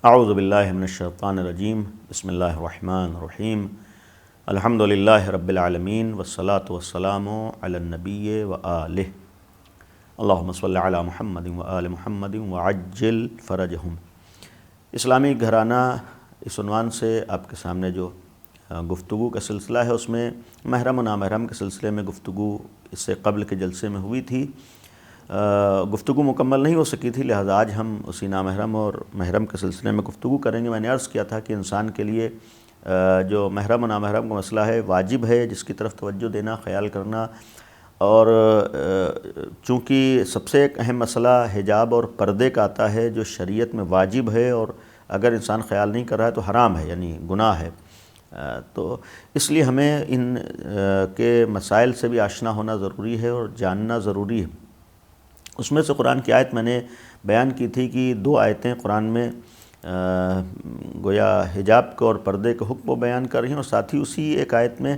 اعوذ باللہ من الشیطان الرجیم بسم اللہ الرحمن الرحیم الحمد للہ رب العالمین والصلاة والسلام علی النبی وآلہ اللہم صلی علی محمد وآل محمد وعجل فرجہم۔ اسلامی گھرانہ اس عنوان سے آپ کے سامنے جو گفتگو کا سلسلہ ہے، اس میں محرم و نامحرم کے سلسلے میں گفتگو اس سے قبل کے جلسے میں ہوئی تھی۔ گفتگو مکمل نہیں ہو سکی تھی، لہذا آج ہم اسی نامحرم اور محرم کے سلسلے میں گفتگو کریں گے۔ میں نے عرض کیا تھا کہ انسان کے لیے جو محرم و نامحرم کا مسئلہ ہے واجب ہے، جس کی طرف توجہ دینا، خیال کرنا، اور چونکہ سب سے ایک اہم مسئلہ حجاب اور پردے کا آتا ہے جو شریعت میں واجب ہے، اور اگر انسان خیال نہیں کر رہا ہے تو حرام ہے، یعنی گناہ ہے۔ تو اس لیے ہمیں ان کے مسائل سے بھی آشنا ہونا ضروری ہے اور جاننا ضروری ہے۔ اس میں سے قرآن کی آیت میں نے بیان کی تھی کہ دو آیتیں قرآن میں گویا حجاب کو اور پردے کے حکم کو بیان کر رہی ہیں، اور ساتھ ہی اسی ایک آیت میں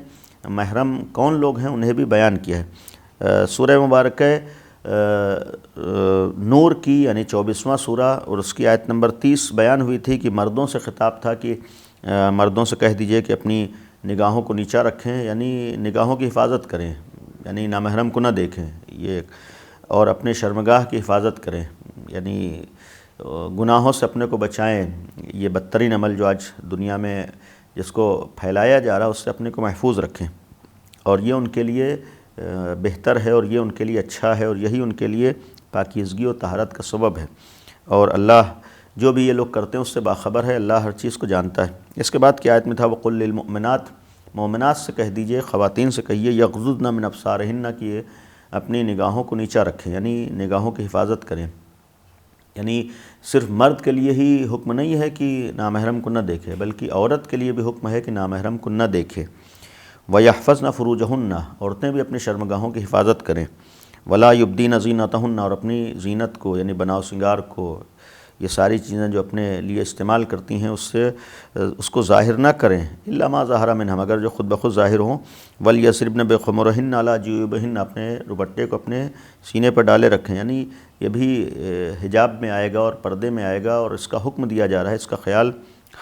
محرم کون لوگ ہیں انہیں بھی بیان کیا ہے۔ سورہ مبارکہ نور کی یعنی 24واں سورہ اور اس کی آیت نمبر 30 بیان ہوئی تھی کہ مردوں سے خطاب تھا کہ مردوں سے کہہ دیجئے کہ اپنی نگاہوں کو نیچا رکھیں، یعنی نگاہوں کی حفاظت کریں، یعنی نامحرم کو نہ دیکھیں، یہ اور اپنے شرمگاہ کی حفاظت کریں، یعنی گناہوں سے اپنے کو بچائیں۔ یہ بدترین عمل جو آج دنیا میں جس کو پھیلایا جا رہا ہے، اس سے اپنے کو محفوظ رکھیں، اور یہ ان کے لیے بہتر ہے، اور یہ ان کے لیے اچھا ہے، اور یہی ان کے لیے پاکیزگی و طہارت کا سبب ہے، اور اللہ جو بھی یہ لوگ کرتے ہیں اس سے باخبر ہے، اللہ ہر چیز کو جانتا ہے۔ اس کے بعد کی آیت میں تھا وَقُلْ لِلْمُؤْمِنَاتِ، مومنات سے کہہ دیجئے، خواتین سے کہیے، یغضضن من ابصارہن، کہ یہ اپنی نگاہوں کو نیچا رکھیں، یعنی نگاہوں کی حفاظت کریں۔ یعنی صرف مرد کے لیے ہی حکم نہیں ہے کہ نامحرم کو نہ دیکھے، بلکہ عورت کے لیے بھی حکم ہے کہ نامحرم کو نہ دیکھے۔ وَيَحْفَظْنَ فُرُوجَهُنَّ، عورتیں بھی اپنی شرمگاہوں کی حفاظت کریں۔ وَلَا يُبْدِينَ زِينَتَهُنَّ، اور اپنی زینت کو یعنی بناؤ سنگار کو، یہ ساری چیزیں جو اپنے لیے استعمال کرتی ہیں اس کو ظاہر نہ کریں، الا ما ظہر منہا، مگر جو خود بخود ظاہر ہوں۔ وَلْيَضْرِبْنَ بِخُمُرِهِنَّ عَلَى جُيُوبِهِنَّ، اپنے دوپٹے کو اپنے سینے پر ڈالے رکھیں، یعنی یہ بھی حجاب میں آئے گا اور پردے میں آئے گا، اور اس کا حکم دیا جا رہا ہے، اس کا خیال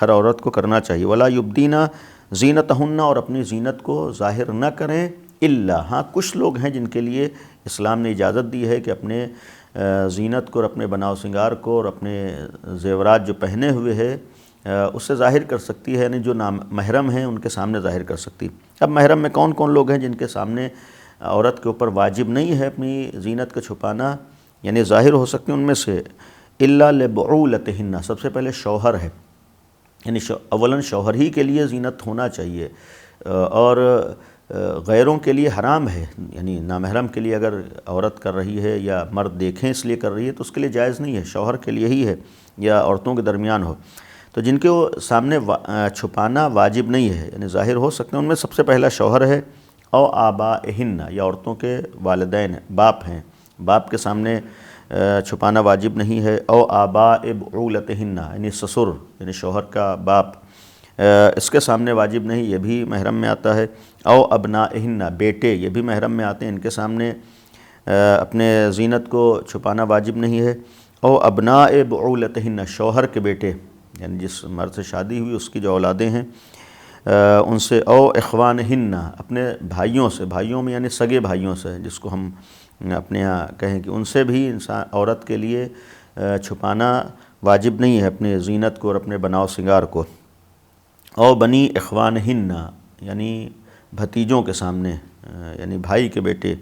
ہر عورت کو کرنا چاہیے۔ وَلَا يُبْدِينَ زِينَتَهُنَّ، اور اپنی زینت کو ظاہر نہ کریں، الا، ہاں کچھ لوگ ہیں جن کے لیے اسلام نے اجازت دی ہے کہ اپنے زینت کو اور اپنے بناؤ سنگار کو اور اپنے زیورات جو پہنے ہوئے ہے اسے ظاہر کر سکتی ہے، یعنی جو محرم ہیں ان کے سامنے ظاہر کر سکتی۔ اب محرم میں کون کون لوگ ہیں جن کے سامنے عورت کے اوپر واجب نہیں ہے اپنی زینت کو چھپانا، یعنی ظاہر ہو سکتے ہیں؟ ان میں سے الا لبعولتہن، سب سے پہلے شوہر ہے، یعنی اولاً شوہر ہی کے لیے زینت ہونا چاہیے، اور غیروں کے لیے حرام ہے، یعنی نامحرم کے لیے اگر عورت کر رہی ہے یا مرد دیکھیں اس لیے کر رہی ہے تو اس کے لیے جائز نہیں ہے، شوہر کے لیے ہی ہے یا عورتوں کے درمیان ہو۔ تو جن کے سامنے چھپانا واجب نہیں ہے، یعنی ظاہر ہو سکتے ہیں، ان میں سب سے پہلا شوہر ہے، او آبائہن، یا عورتوں کے والدین باپ ہیں، باپ کے سامنے چھپانا واجب نہیں ہے۔ او آباء بعولتہن، یعنی سسر یعنی شوہر کا باپ، اس کے سامنے واجب نہیں، یہ بھی محرم میں آتا ہے۔ او ابنائہن، بیٹے، یہ بھی محرم میں آتے ہیں، ان کے سامنے اپنے زینت کو چھپانا واجب نہیں ہے۔ او ابناء بعولتہن، شوہر کے بیٹے، یعنی جس مرد سے شادی ہوئی اس کی جو اولادیں ہیں ان سے۔ او اخوانہن، اپنے بھائیوں سے، بھائیوں میں یعنی سگے بھائیوں سے، جس کو ہم اپنے ہاں کہیں کہ ان سے بھی انسان عورت کے لیے چھپانا واجب نہیں ہے اپنے زینت کو اور اپنے بناؤ سنگار کو۔ او بنی اخوانہن، یعنی بھتیجوں کے سامنے، یعنی بھائی کے بیٹے۔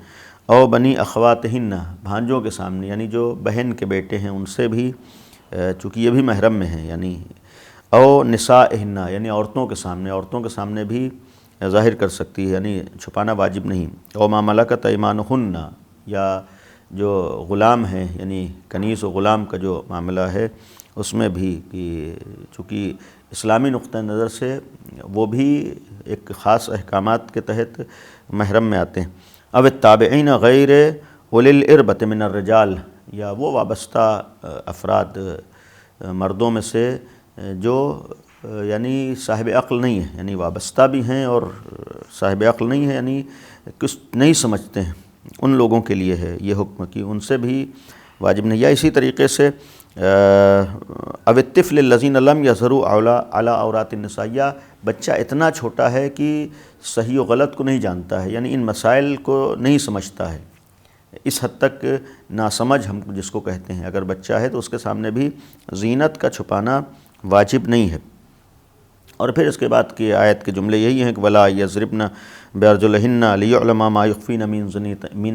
او بنی اخواتہن، بھانجوں کے سامنے، یعنی جو بہن کے بیٹے ہیں ان سے بھی، چونکہ یہ بھی محرم میں ہیں، یعنی۔ او نسائہن، یعنی عورتوں کے سامنے بھی ظاہر کر سکتی ہے، یعنی چھپانا واجب نہیں۔ او ما ملکت ایمانہن، یا جو غلام ہیں، یعنی کنیز و غلام کا جو معاملہ ہے اس میں بھی، کہ چونکہ اسلامی نقطہ نظر سے وہ بھی ایک خاص احکامات کے تحت محرم میں آتے ہیں۔ او التابعین غیر اولی الاربۃ من الرجال، یا وہ وابستہ افراد مردوں میں سے جو یعنی صاحب عقل نہیں ہیں، یعنی وابستہ بھی ہیں اور صاحب عقل نہیں ہیں، یعنی کچھ نہیں سمجھتے ہیں، ان لوگوں کے لیے ہے یہ حکم کہ ان سے بھی واجب نہیں۔ یا اسی طریقے سے او الطفل الذین لم یظہروا علی عورات النساء، یا بچہ اتنا چھوٹا ہے کہ صحیح و غلط کو نہیں جانتا ہے، یعنی ان مسائل کو نہیں سمجھتا ہے، اس حد تک ناسمجھ ہم جس کو کہتے ہیں، اگر بچہ ہے تو اس کے سامنے بھی زینت کا چھپانا واجب نہیں ہے۔ اور پھر اس کے بعد کی آیت کے جملے یہی ہیں کہ ولا یضربن بارجلہن لیعلم ما یخفین من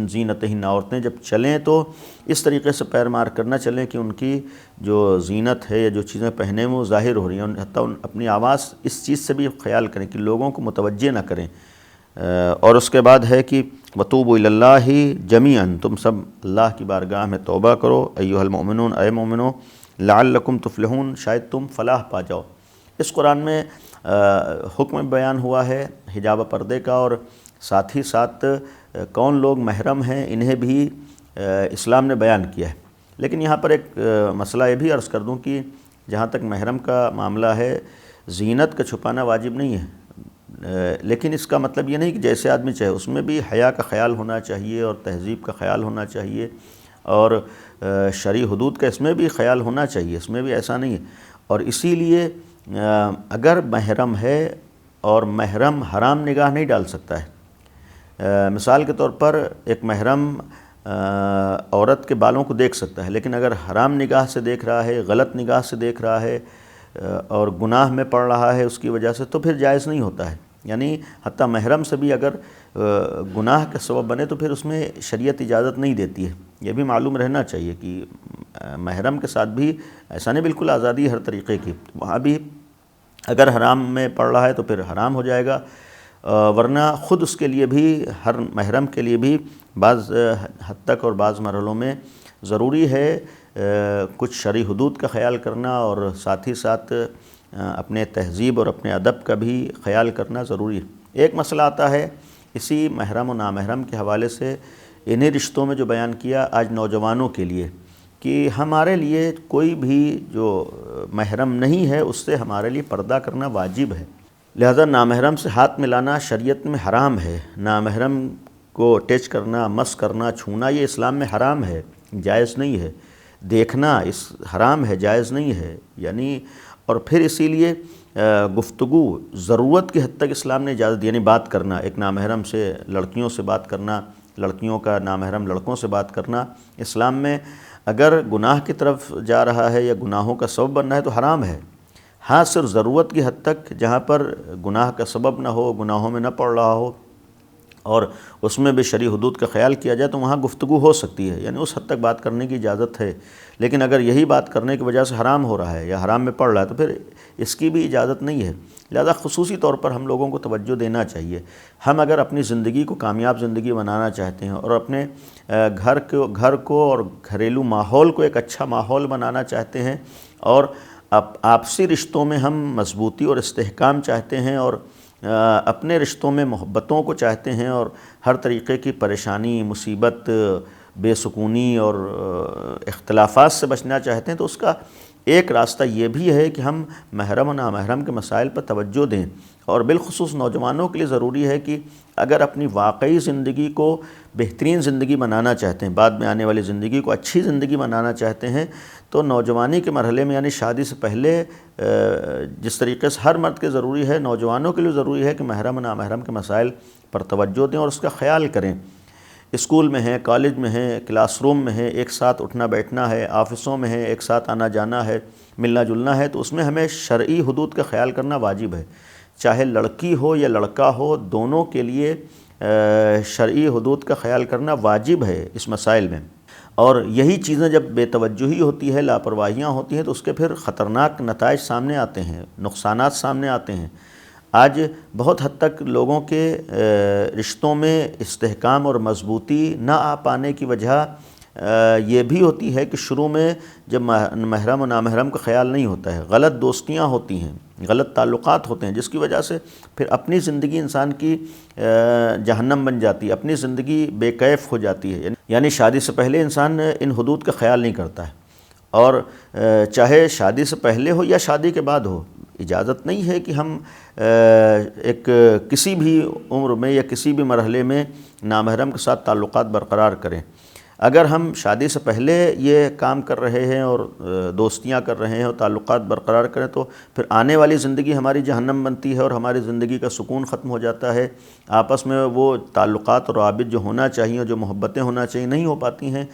زینتہن، عورتیں جب چلیں تو اس طریقے سے پیر مار کر نہ چلیں کہ ان کی جو زینت ہے یا جو چیزیں پہنے وہ ظاہر ہو رہی ہیں، حتیٰ اپنی آواز اس چیز سے بھی خیال کریں کہ لوگوں کو متوجہ نہ کریں۔ اور اس کے بعد ہے کہ وتوبوا الی اللہ جمیعا، تم سب اللہ کی بارگاہ میں توبہ کرو، ایھا المؤمنون، اے مومنو، لعلکم تفلحون، شاید تم فلاح پا جاؤ۔ اس قرآن میں حکم بیان ہوا ہے حجاب پردے کا، اور ساتھ ہی ساتھ کون لوگ محرم ہیں انہیں بھی اسلام نے بیان کیا ہے۔ لیکن یہاں پر ایک مسئلہ یہ بھی عرض کر دوں کہ جہاں تک محرم کا معاملہ ہے، زینت کا چھپانا واجب نہیں ہے، لیکن اس کا مطلب یہ نہیں کہ جیسے آدمی چاہے، اس میں بھی حیا کا خیال ہونا چاہیے اور تہذیب کا خیال ہونا چاہیے، اور شرعی حدود کا اس میں بھی خیال ہونا چاہیے، اس میں بھی ایسا نہیں ہے۔ اور اسی لیے اگر محرم ہے اور محرم حرام نگاہ نہیں ڈال سکتا ہے، مثال کے طور پر ایک محرم عورت کے بالوں کو دیکھ سکتا ہے، لیکن اگر حرام نگاہ سے دیکھ رہا ہے، غلط نگاہ سے دیکھ رہا ہے اور گناہ میں پڑ رہا ہے اس کی وجہ سے، تو پھر جائز نہیں ہوتا ہے۔ یعنی حتیٰ محرم سے بھی اگر گناہ کا سبب بنے تو پھر اس میں شریعت اجازت نہیں دیتی ہے۔ یہ بھی معلوم رہنا چاہیے کہ محرم کے ساتھ بھی ایسا نہیں بالکل آزادی ہر طریقے کی، وہاں بھی اگر حرام میں پڑ رہا ہے تو پھر حرام ہو جائے گا، ورنہ خود اس کے لیے بھی، ہر محرم کے لیے بھی بعض حد تک اور بعض مرحلوں میں ضروری ہے کچھ شرعی حدود کا خیال کرنا، اور ساتھ ہی ساتھ اپنے تہذیب اور اپنے ادب کا بھی خیال کرنا ضروری ہے۔ ایک مسئلہ آتا ہے اسی محرم و نامحرم کے حوالے سے، انہی رشتوں میں جو بیان کیا آج نوجوانوں کے لیے، کہ ہمارے لیے کوئی بھی جو محرم نہیں ہے اس سے ہمارے لیے پردہ کرنا واجب ہے، لہذا نامحرم سے ہاتھ ملانا شریعت میں حرام ہے، نامحرم کو ٹچ کرنا، مس کرنا، چھونا یہ اسلام میں حرام ہے، جائز نہیں ہے، دیکھنا اس حرام ہے، جائز نہیں ہے، یعنی اور پھر اسی لیے گفتگو ضرورت کی حد تک اسلام نے اجازت دی، یعنی بات کرنا، ایک نامحرم سے لڑکیوں سے بات کرنا، لڑکیوں کا نامحرم لڑکوں سے بات کرنا اسلام میں اگر گناہ کی طرف جا رہا ہے یا گناہوں کا سبب بن رہا ہے تو حرام ہے۔ ہاں صرف ضرورت کی حد تک، جہاں پر گناہ کا سبب نہ ہو، گناہوں میں نہ پڑ رہا ہو اور اس میں بھی شرعی حدود کا خیال کیا جائے تو وہاں گفتگو ہو سکتی ہے، یعنی اس حد تک بات کرنے کی اجازت ہے۔ لیکن اگر یہی بات کرنے کی وجہ سے حرام ہو رہا ہے یا حرام میں پڑ رہا ہے تو پھر اس کی بھی اجازت نہیں ہے، لہذا خصوصی طور پر ہم لوگوں کو توجہ دینا چاہیے۔ ہم اگر اپنی زندگی کو کامیاب زندگی بنانا چاہتے ہیں اور اپنے گھر کو اور گھریلو ماحول کو ایک اچھا ماحول بنانا چاہتے ہیں، اور آپسی رشتوں میں ہم مضبوطی اور استحکام چاہتے ہیں، اور اپنے رشتوں میں محبتوں کو چاہتے ہیں، اور ہر طریقے کی پریشانی، مصیبت، بے سکونی اور اختلافات سے بچنا چاہتے ہیں، تو اس کا ایک راستہ یہ بھی ہے کہ ہم محرم و نامحرم کے مسائل پر توجہ دیں، اور بالخصوص نوجوانوں کے لیے ضروری ہے کہ اگر اپنی واقعی زندگی کو بہترین زندگی بنانا چاہتے ہیں، بعد میں آنے والی زندگی کو اچھی زندگی بنانا چاہتے ہیں، تو نوجوانی کے مرحلے میں یعنی شادی سے پہلے جس طریقے سے ہر مرد کے ضروری ہے، نوجوانوں کے لیے ضروری ہے کہ محرم و نامحرم کے مسائل پر توجہ دیں اور اس کا خیال کریں۔ اسکول میں ہیں، کالج میں ہیں، کلاس روم میں ہیں، ایک ساتھ اٹھنا بیٹھنا ہے، آفسوں میں ہیں، ایک ساتھ آنا جانا ہے، ملنا جلنا ہے، تو اس میں ہمیں شرعی حدود کا خیال کرنا واجب ہے، چاہے لڑکی ہو یا لڑکا ہو، دونوں کے لیے شرعی حدود کا خیال کرنا واجب ہے اس مسائل میں۔ اور یہی چیزیں جب بے توجہی ہوتی ہے، لاپرواہیاں ہوتی ہیں، تو اس کے پھر خطرناک نتائج سامنے آتے ہیں، نقصانات سامنے آتے ہیں۔ آج بہت حد تک لوگوں کے رشتوں میں استحکام اور مضبوطی نہ آ پانے کی وجہ یہ بھی ہوتی ہے کہ شروع میں جب محرم و نامحرم کا خیال نہیں ہوتا ہے، غلط دوستیاں ہوتی ہیں، غلط تعلقات ہوتے ہیں، جس کی وجہ سے پھر اپنی زندگی انسان کی جہنم بن جاتی ہے، اپنی زندگی بے کیف ہو جاتی ہے، یعنی شادی سے پہلے انسان ان حدود کا خیال نہیں کرتا ہے، اور چاہے شادی سے پہلے ہو یا شادی کے بعد ہو، اجازت نہیں ہے کہ ہم ایک کسی بھی عمر میں یا کسی بھی مرحلے میں نامحرم کے ساتھ تعلقات برقرار کریں۔ اگر ہم شادی سے پہلے یہ کام کر رہے ہیں اور دوستیاں کر رہے ہیں اور تعلقات برقرار کریں تو پھر آنے والی زندگی ہماری جہنم بنتی ہے اور ہماری زندگی کا سکون ختم ہو جاتا ہے، آپس میں وہ تعلقات اور روابط جو ہونا چاہیے، جو محبتیں ہونا چاہیے، نہیں ہو پاتی ہیں،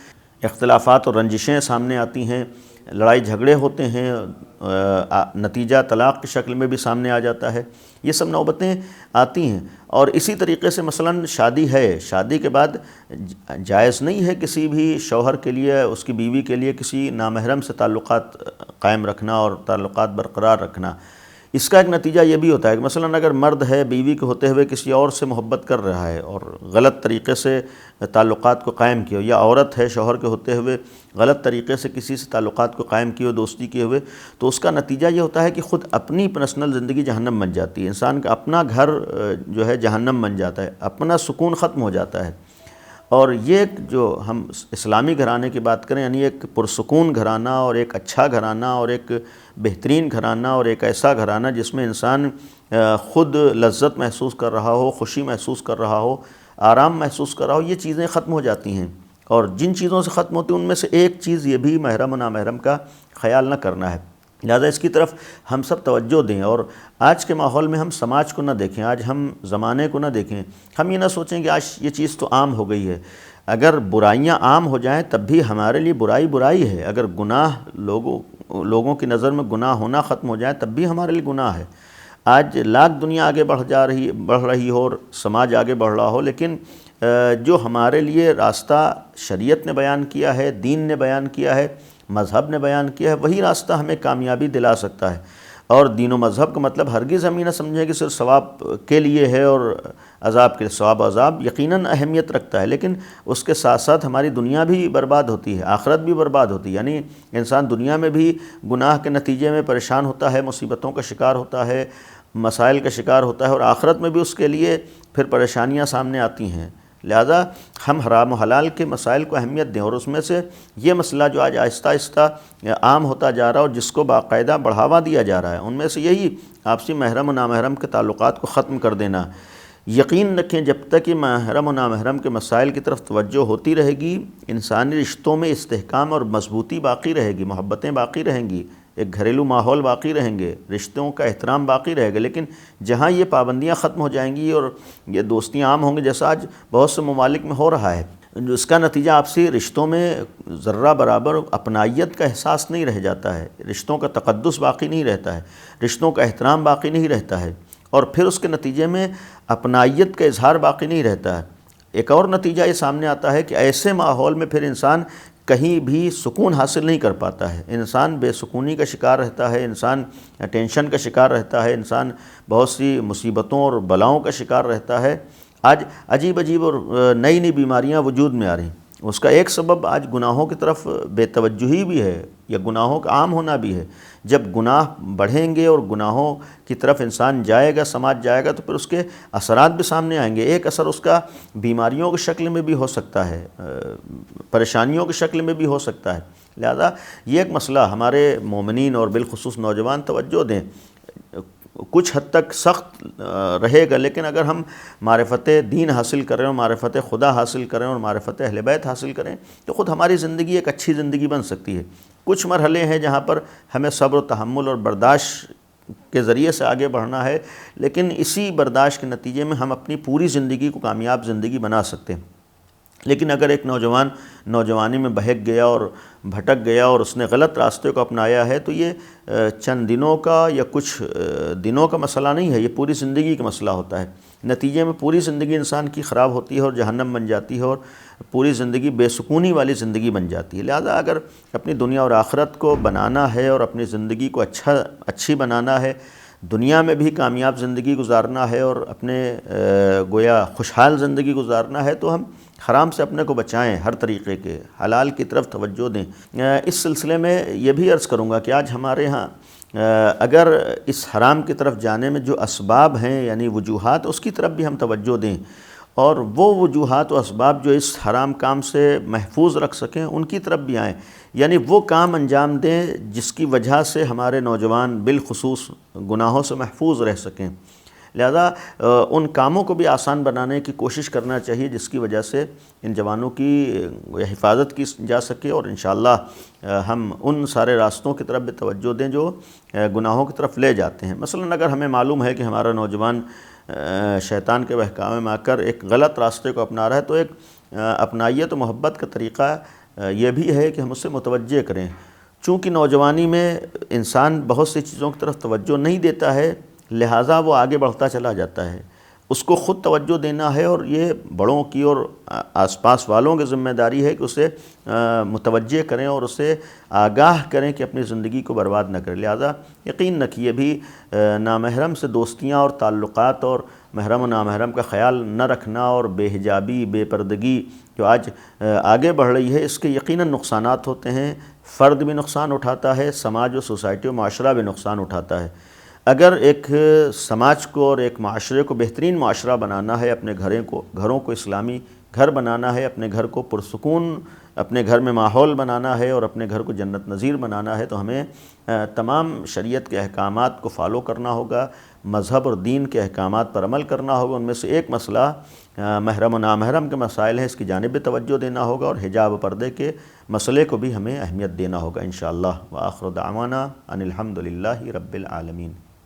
اختلافات اور رنجشیں سامنے آتی ہیں، لڑائی جھگڑے ہوتے ہیں، نتیجہ طلاق کی شکل میں بھی سامنے آ جاتا ہے، یہ سب نوبتیں آتی ہیں۔ اور اسی طریقے سے مثلاً شادی ہے، شادی کے بعد جائز نہیں ہے کسی بھی شوہر کے لیے، اس کی بیوی کے لیے کسی نامحرم سے تعلقات قائم رکھنا اور تعلقات برقرار رکھنا۔ اس کا ایک نتیجہ یہ بھی ہوتا ہے کہ مثلاً اگر مرد ہے بیوی کے ہوتے ہوئے کسی اور سے محبت کر رہا ہے اور غلط طریقے سے تعلقات کو قائم کیے، یا عورت ہے شوہر کے ہوتے ہوئے غلط طریقے سے کسی سے تعلقات کو قائم کیے، دوستی کیے ہوئے، تو اس کا نتیجہ یہ ہوتا ہے کہ خود اپنی پرسنل زندگی جہنم بن جاتی ہے، انسان کا اپنا گھر جو ہے جہنم بن جاتا ہے، اپنا سکون ختم ہو جاتا ہے۔ اور یہ جو ہم اسلامی گھرانے کی بات کریں، یعنی ایک پرسکون گھرانہ اور ایک اچھا گھرانہ اور ایک بہترین گھرانہ اور ایک ایسا گھرانہ جس میں انسان خود لذت محسوس کر رہا ہو، خوشی محسوس کر رہا ہو، آرام محسوس کر رہا ہو، یہ چیزیں ختم ہو جاتی ہیں۔ اور جن چیزوں سے ختم ہوتی ہیں ان میں سے ایک چیز یہ بھی محرم و نامحرم کا خیال نہ کرنا ہے، لہذا اس کی طرف ہم سب توجہ دیں اور آج کے ماحول میں ہم سماج کو نہ دیکھیں، آج ہم زمانے کو نہ دیکھیں، ہم یہ نہ سوچیں کہ آج یہ چیز تو عام ہو گئی ہے۔ اگر برائیاں عام ہو جائیں تب بھی ہمارے لیے برائی ہے، اگر گناہ لوگوں کی نظر میں گناہ ہونا ختم ہو جائے تب بھی ہمارے لیے گناہ ہے۔ آج لاکھ دنیا آگے بڑھ رہی ہو اور سماج آگے بڑھ رہا ہو، لیکن جو ہمارے لیے راستہ شریعت نے بیان کیا ہے، دین نے بیان کیا ہے، مذہب نے بیان کیا ہے، وہی راستہ ہمیں کامیابی دلا سکتا ہے۔ اور دین و مذہب کا مطلب ہرگز ہم یہ نہ سمجھیں کہ صرف ثواب کے لیے ہے اور عذاب کے لیے۔ ثواب و عذاب یقیناً اہمیت رکھتا ہے، لیکن اس کے ساتھ ساتھ ہماری دنیا بھی برباد ہوتی ہے، آخرت بھی برباد ہوتی ہے، یعنی انسان دنیا میں بھی گناہ کے نتیجے میں پریشان ہوتا ہے، مصیبتوں کا شکار ہوتا ہے، مسائل کا شکار ہوتا ہے، اور آخرت میں بھی اس کے لیے پھر پریشانیاں سامنے آتی ہیں۔ لہذا ہم حرام و حلال کے مسائل کو اہمیت دیں، اور اس میں سے یہ مسئلہ جو آج آہستہ آہستہ عام ہوتا جا رہا ہے اور جس کو باقاعدہ بڑھاوا دیا جا رہا ہے، ان میں سے یہی آپسی محرم و نامحرم کے تعلقات کو ختم کر دینا۔ یقین رکھیں جب تک کہ محرم و نامحرم کے مسائل کی طرف توجہ ہوتی رہے گی، انسانی رشتوں میں استحکام اور مضبوطی باقی رہے گی، محبتیں باقی رہیں گی، ایک گھریلو ماحول باقی رہیں گے، رشتوں کا احترام باقی رہے گا۔ لیکن جہاں یہ پابندیاں ختم ہو جائیں گی اور یہ دوستیاں عام ہوں گی، جیسا آج بہت سے ممالک میں ہو رہا ہے، اس کا نتیجہ آپسی رشتوں میں ذرہ برابر اپنائیت کا احساس نہیں رہ جاتا ہے، رشتوں کا تقدس باقی نہیں رہتا ہے، رشتوں کا احترام باقی نہیں رہتا ہے، اور پھر اس کے نتیجے میں اپنائیت کا اظہار باقی نہیں رہتا ہے۔ ایک اور نتیجہ یہ سامنے آتا ہے کہ ایسے ماحول میں پھر انسان کہیں بھی سکون حاصل نہیں کر پاتا ہے، انسان بے سکونی کا شکار رہتا ہے، انسان ٹینشن کا شکار رہتا ہے، انسان بہت سی مصیبتوں اور بلاؤں کا شکار رہتا ہے۔ آج عجیب اور نئی بیماریاں وجود میں آ رہی ہیں، اس کا ایک سبب آج گناہوں کی طرف بے توجہی بھی ہے، یا گناہوں کا عام ہونا بھی ہے۔ جب گناہ بڑھیں گے اور گناہوں کی طرف انسان جائے گا، سماج جائے گا، تو پھر اس کے اثرات بھی سامنے آئیں گے۔ ایک اثر اس کا بیماریوں کی شکل میں بھی ہو سکتا ہے، پریشانیوں کی شکل میں بھی ہو سکتا ہے۔ لہذا یہ ایک مسئلہ ہمارے مومنین اور بالخصوص نوجوان توجہ دیں۔ کچھ حد تک سخت رہے گا، لیکن اگر ہم معرفت دین حاصل کریں اور معرفت خدا حاصل کریں اور معرفت اہل بیت حاصل کریں تو خود ہماری زندگی ایک اچھی زندگی بن سکتی ہے۔ کچھ مرحلے ہیں جہاں پر ہمیں صبر و تحمل اور برداشت کے ذریعے سے آگے بڑھنا ہے، لیکن اسی برداشت کے نتیجے میں ہم اپنی پوری زندگی کو کامیاب زندگی بنا سکتے ہیں۔ لیکن اگر ایک نوجوان نوجوانی میں بہک گیا اور بھٹک گیا اور اس نے غلط راستے کو اپنایا ہے، تو یہ چند دنوں کا یا کچھ دنوں کا مسئلہ نہیں ہے، یہ پوری زندگی کا مسئلہ ہوتا ہے۔ نتیجے میں پوری زندگی انسان کی خراب ہوتی ہے اور جہنم بن جاتی ہے، اور پوری زندگی بے سکونی والی زندگی بن جاتی ہے۔ لہذا اگر اپنی دنیا اور آخرت کو بنانا ہے اور اپنی زندگی کو اچھی بنانا ہے، دنیا میں بھی کامیاب زندگی گزارنا ہے اور اپنے گویا خوشحال زندگی گزارنا ہے، تو ہم حرام سے اپنے کو بچائیں، ہر طریقے کے حلال کی طرف توجہ دیں۔ اس سلسلے میں یہ بھی عرض کروں گا کہ آج ہمارے ہاں اگر اس حرام کی طرف جانے میں جو اسباب ہیں، یعنی وجوہات، اس کی طرف بھی ہم توجہ دیں، اور وہ وجوہات و اسباب جو اس حرام کام سے محفوظ رکھ سکیں ان کی طرف بھی آئیں، یعنی وہ کام انجام دیں جس کی وجہ سے ہمارے نوجوان بالخصوص گناہوں سے محفوظ رہ سکیں۔ لہذا ان کاموں کو بھی آسان بنانے کی کوشش کرنا چاہیے جس کی وجہ سے ان جوانوں کی حفاظت کی جا سکے، اور انشاءاللہ ہم ان سارے راستوں کی طرف بھی توجہ دیں جو گناہوں کی طرف لے جاتے ہیں۔ مثلا اگر ہمیں معلوم ہے کہ ہمارا نوجوان شیطان کے بہکاوے میں آ کر ایک غلط راستے کو اپنا رہا ہے، تو ایک اپنائیت و محبت کا طریقہ یہ بھی ہے کہ ہم اسے متوجہ کریں۔ چونکہ نوجوانی میں انسان بہت سی چیزوں کی طرف توجہ نہیں دیتا ہے، لہٰذا وہ آگے بڑھتا چلا جاتا ہے۔ اس کو خود توجہ دینا ہے، اور یہ بڑوں کی اور آس پاس والوں کی ذمہ داری ہے کہ اسے متوجہ کریں اور اسے آگاہ کریں کہ اپنی زندگی کو برباد نہ کریں۔ لہذا یقین رکھیے بھی نامحرم سے دوستیاں اور تعلقات اور محرم و نامحرم کا خیال نہ رکھنا اور بے حجابی، بے پردگی جو آج آگے بڑھ رہی ہے، اس کے یقیناً نقصانات ہوتے ہیں۔ فرد بھی نقصان اٹھاتا ہے، سماج و سوسائٹی و معاشرہ بھی نقصان اٹھاتا ہے۔ اگر ایک سماج کو اور ایک معاشرے کو بہترین معاشرہ بنانا ہے، اپنے گھروں کو اسلامی گھر بنانا ہے، اپنے گھر کو پرسکون اپنے گھر میں ماحول بنانا ہے اور اپنے گھر کو جنت نظیر بنانا ہے، تو ہمیں تمام شریعت کے احکامات کو فالو کرنا ہوگا، مذہب اور دین کے احکامات پر عمل کرنا ہوگا۔ ان میں سے ایک مسئلہ محرم و نامحرم کے مسائل ہیں، اس کی جانب بھی توجہ دینا ہوگا، اور حجاب و پردے کے مسئلے کو بھی ہمیں اہمیت دینا ہوگا انشاءاللہ۔ وآخر دعوانا ان الحمد للہ رب العالمین۔